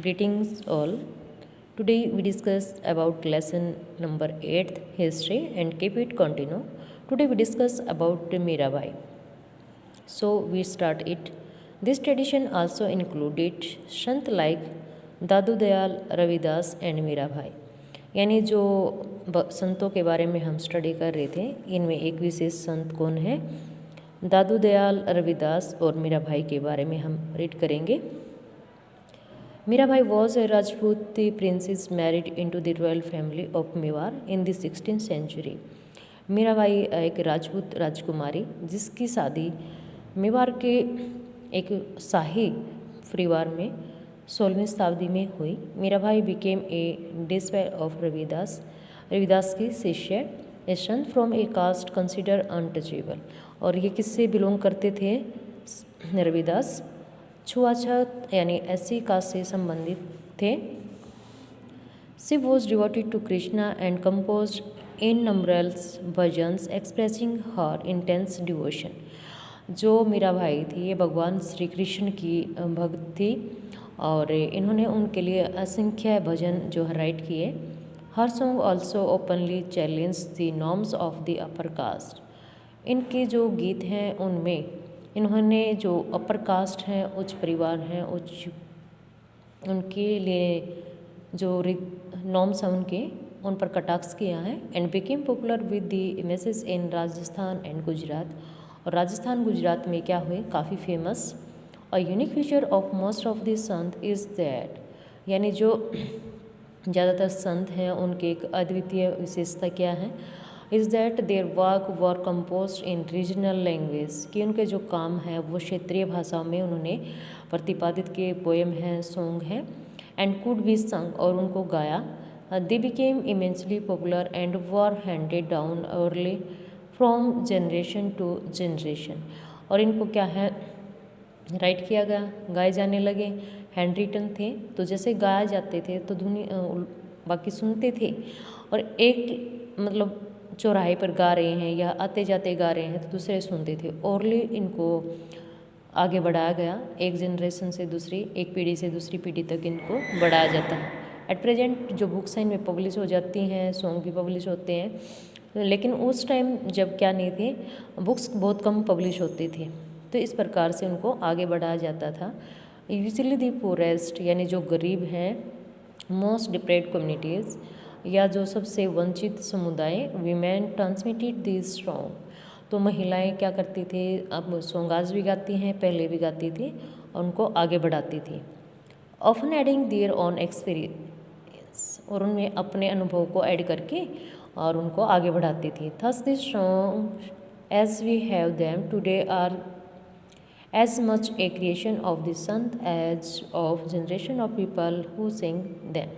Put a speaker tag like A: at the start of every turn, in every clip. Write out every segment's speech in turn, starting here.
A: Greetings all. Today we discuss about lesson number 8 history and keep it continue. Today we discuss about Mirabai. So we start it. This tradition also included sant like Dadu Dayal Ravidas and Mirabai यानी जो संतों के बारे में हम study कर रहे थे इनमें एक विशेष संत कौन है दादू दयाल रविदास और मीराभाई के बारे में हम रीड करेंगे Mirabai was a Rajput princess married into the royal family of Mewar in the 16th century. Mirabai एक राजपूत राजकुमारी जिसकी शादी मेवाड़ के एक शाही परिवार में 16वीं शताब्दी में हुई. Mirabai became a disciple of Ravidas की शिष्य a son from a caste consider untouchable. और ये किससे बिलोंग करते थे रविदास छुआछूत यानी ऐसी कास्ट से संबंधित थे. She was devoted to Krishna and compose innumerable bhajans expressing her intense devotion. जो मीराबाई थी ये भगवान श्री कृष्ण की भक्त थी और इन्होंने उनके लिए असंख्य भजन जो है राइट किए. Her song also openly challenge the norms of the upper caste. इनके जो गीत हैं उनमें इन्होंने जो अपर कास्ट हैं उच्च परिवार हैं उच्च उनके लिए जो नॉर्म्स हैं उनके उन पर कटाक्ष किया है. And became popular with the message in Rajasthan and Gujarat. और राजस्थान गुजरात में क्या हुए काफ़ी famous. A unique feature of most of this Sant is that यानी जो ज़्यादातर संत हैं उनके एक अद्वितीय विशेषता क्या है is that their work were compose in regional language कि उनके जो काम है वो क्षेत्रीय भाषाओं में उन्होंने प्रतिपादित किए. पोएम हैं सॉन्ग हैं एंड कुड बी संग और उनको गाया. They became immensely popular and were handed down orally from generation to generation. और इनको क्या है राइट किया गया गाए जाने लगे. हैंड रिटन थे तो जैसे गाया जाते थे तो धुनी बाकी सुनते थे और एक मतलब चौराहे पर गा रहे हैं या आते जाते गा रहे हैं तो दूसरे सुनते थे. ओरली इनको आगे बढ़ाया गया एक जनरेशन से दूसरी एक पीढ़ी से दूसरी पीढ़ी तक इनको बढ़ाया जाता है. एट प्रेजेंट जो बुक्स हैं इनमें पब्लिश हो जाती हैं सॉन्ग भी पब्लिश होते हैं लेकिन उस टाइम जब क्या नहीं थे बुक्स बहुत कम पब्लिश होती थी तो इस प्रकार से उनको आगे बढ़ाया जाता था. यूजली दी पुअरेस्ट यानी जो गरीब हैं मोस्ट डिप्रेव्ड कम्युनिटीज़ या जो सबसे वंचित समुदाय वीमेन ट्रांसमिटेड दिस सॉन्ग. तो महिलाएं क्या करती थी अब सॉन्ग आज भी गाती हैं पहले भी गाती थी और उनको आगे बढ़ाती थी. Often adding their own experience और उनमें अपने अनुभव को ऐड करके और उनको आगे बढ़ाती थी. Thus this song as we have them today are as much a creation of the sant as of generation of people who sing them.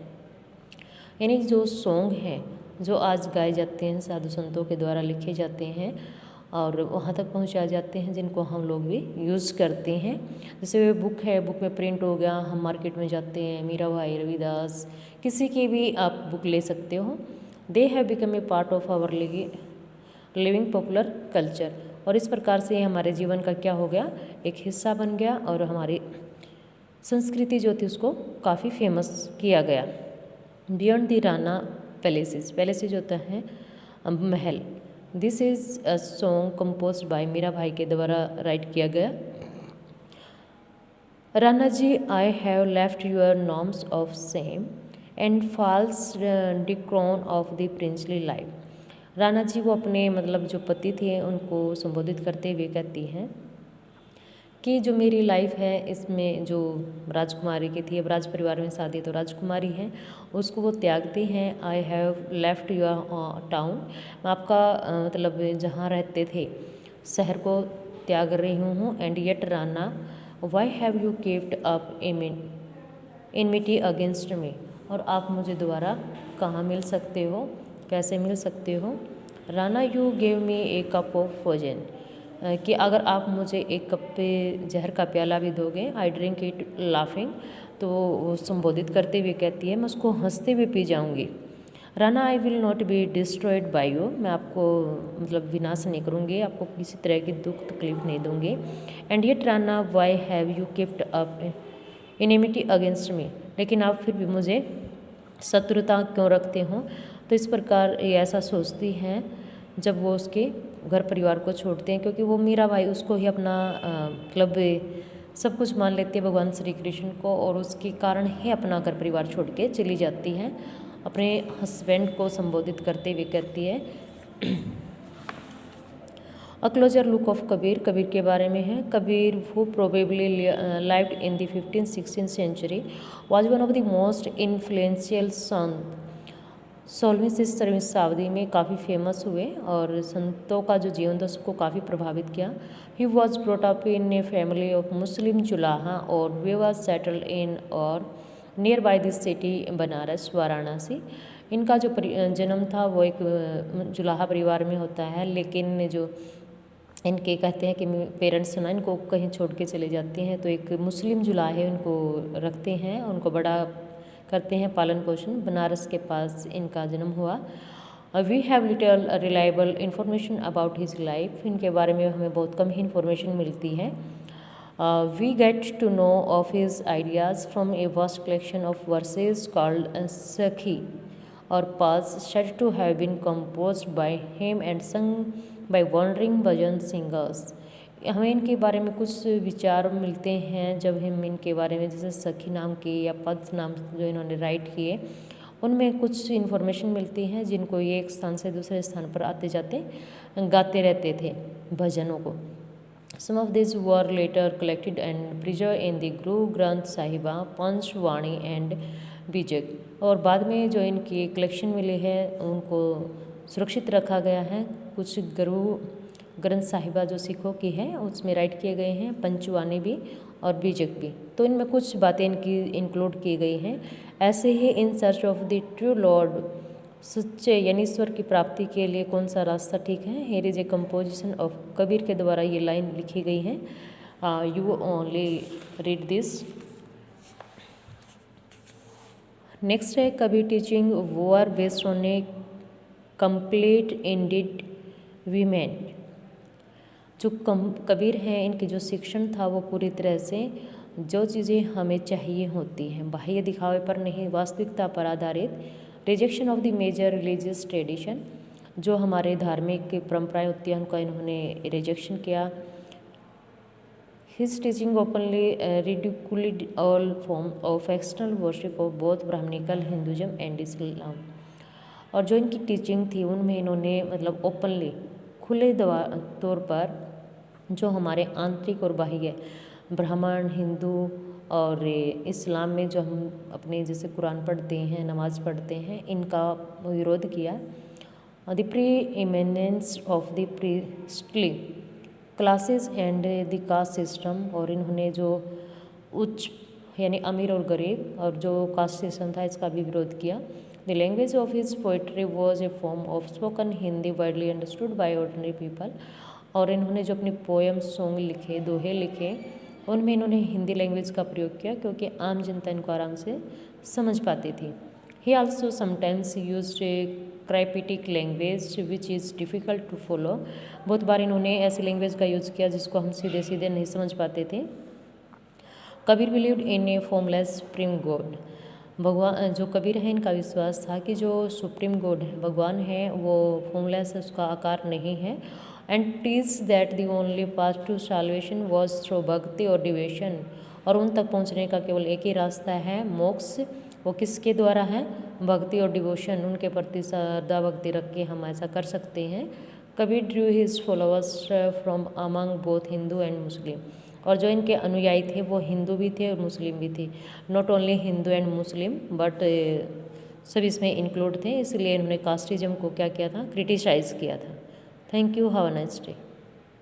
A: यानी जो सॉन्ग हैं जो आज गाए जाते हैं साधु संतों के द्वारा लिखे जाते हैं और वहाँ तक पहुँचाए जाते हैं जिनको हम लोग भी यूज़ करते हैं. जैसे वे बुक है बुक में प्रिंट हो गया हम मार्केट में जाते हैं मीराबाई रविदास किसी की भी आप बुक ले सकते हो. They have become a part of our living popular culture. और इस प्रकार से हमारे जीवन का क्या हो गया एक हिस्सा बन गया और हमारी संस्कृति जो थी उसको काफ़ी फेमस किया गया. बियॉन्ड द राना पैलेसेस होता है महल. This is a song compose by Mirabai के द्वारा राइट किया गया. Rana ji I have left your norms of shame and false decorum of the princely life. Rana ji वो अपने मतलब जो पति थे उनको संबोधित करते हुए कहती हैं कि जो मेरी लाइफ है इसमें जो राजकुमारी की थी अब राज परिवार में शादी तो राजकुमारी है उसको वो त्यागती हैं. आई हैव लेफ्ट योर टाउन मैं आपका मतलब जहाँ रहते थे शहर को त्याग रही हूँ. And yet Rana why have you kept up enmity against me. और आप मुझे दोबारा कहाँ मिल सकते हो कैसे मिल सकते हो. Rana you gave me a cup of poison कि अगर आप मुझे एक कप पे जहर का प्याला भी दोगे आई ड्रिंक इट लाफिंग. तो वो संबोधित करते हुए कहती है मैं उसको हंसते हुए पी जाऊंगी. Rana I will not be destroyed by you मैं आपको मतलब विनाश नहीं करूँगी आपको किसी तरह की दुख तकलीफ नहीं दूँगी. And yet Rana why have you kept up enmity against me, लेकिन आप फिर भी मुझे शत्रुता क्यों रखते हो। तो इस प्रकार ये ऐसा सोचती हैं जब वो उसके घर परिवार को छोड़ते हैं, क्योंकि वो मीराबाई उसको ही अपना मतलब सब कुछ मान लेती है भगवान श्री कृष्ण को, और उसके कारण ही अपना घर परिवार छोड़ के चली जाती हैं। अपने हस्बैंड को संबोधित करते हुए कहती है a closer look of Kabir, Kabir के बारे में है। Kabir who probably lived in the 15th-16th century was one of the most influential sant. 16वीं से 17वीं शताब्दी में काफ़ी फेमस हुए और संतों का जो जीवन था उसको काफ़ी प्रभावित किया। He was brought up in a family of Muslim julaha और वे वॉज सेटल्ड इन और nearby this city Banaras Varanasi. इनका जो जन्म था वो एक जुलाहा परिवार में होता है, लेकिन जो इनके कहते हैं कि पेरेंट्स ना इनको कहीं छोड़ के चले जाते हैं, तो एक मुस्लिम जुलाहे उनको रखते हैं, उनको बड़ा करते हैं, पालन पोषण। बनारस के पास इनका जन्म हुआ। We have little reliable information about his life, इनके बारे में हमें बहुत कम ही इंफॉर्मेशन मिलती है। We get to know of his ideas from a vast collection of verses called sakhi और पास said to have been composed by him and sung by wandering bhajan singers. हमें इनके बारे में कुछ विचार मिलते हैं जब हम इनके बारे में जैसे सखी नाम के या पद नाम जो इन्होंने राइट किए, उनमें कुछ इन्फॉर्मेशन मिलती हैं जिनको ये एक स्थान से दूसरे स्थान पर आते जाते गाते रहते थे भजनों को। Some of these were later collected and preserved in the Guru Granth Sahiba, Panch Vani and Bijak, और बाद में जो इनकी कलेक्शन मिली है उनको सुरक्षित रखा गया है। कुछ गुरु ग्रंथ साहिबा जो सिखों की है उसमें राइट किए गए हैं, पंचवाणी भी और बीजक भी। तो इनमें कुछ बातें इनकी इंक्लूड की गई हैं। ऐसे ही in search of the true lord, सच्चे यानी ईश्वर की प्राप्ति के लिए कौन सा रास्ता ठीक है। Here is a composition of Kabir के द्वारा ये लाइन लिखी गई है। You only read this. Next है कबीर टीचिंग वो are based on a complete indeed vehement. जो कबीर हैं इनके जो शिक्षण था वो पूरी तरह से जो चीज़ें हमें चाहिए होती हैं, बाह्य दिखावे पर नहीं, वास्तविकता पर आधारित। Rejection of the major religious tradition, जो हमारे धार्मिक परंपराएं होती हैं उनका इन्होंने रिजेक्शन किया। His teaching openly ridiculed all form of external worship of both Brahmanical Hinduism and Islam. और जो इनकी टीचिंग थी उनमें इन्होंने मतलब ओपनली खुले तौर पर जो हमारे आंतरिक और बाह्य ब्राह्मण, हिंदू और इस्लाम में जो हम अपने जैसे कुरान पढ़ते हैं, नमाज़ पढ़ते हैं, इनका विरोध किया। The preeminence of the priestly classes and the caste system, और इन्होंने जो उच्च यानी अमीर और गरीब और जो कास्ट सिस्टम था इसका भी विरोध किया। The language of his poetry was a form of spoken Hindi widely understood by ordinary people, और इन्होंने जो अपने पोएम, सॉन्ग लिखे, दोहे लिखे, उनमें इन्होंने हिंदी लैंग्वेज का प्रयोग किया क्योंकि आम जनता इनको आराम से समझ पाती थी। He also sometimes used a cryptic language which is difficult to follow. बहुत बार इन्होंने ऐसी लैंग्वेज का यूज़ किया जिसको हम सीधे सीधे नहीं समझ पाते थे। Kabir believed in a formless supreme God. भगवान जो कबीर है इनका विश्वास था कि जो सुप्रीम गॉड है, भगवान है, वो फॉर्मलेस है, उसका आकार नहीं है। And teach that the only path to salvation was through bhakti और डिवेशन, और उन तक पहुंचने का केवल एक ही रास्ता है, मोक्ष। वो किसके द्वारा है? भक्ति और डिवोशन, उनके प्रति श्रद्धा भक्ति रख के हम ऐसा कर सकते हैं। Kabir Drew his followers from among both Hindu and Muslim, और जो इनके अनुयायी थे वो हिंदू भी थे और मुस्लिम भी थे। Not only Hindu and Muslim but सब इसमें इंक्लूड थे, इसलिए इन्होंने कास्टिज्म को क्या किया था? क्रिटिसाइज़ किया था। Thank you, have a nice day.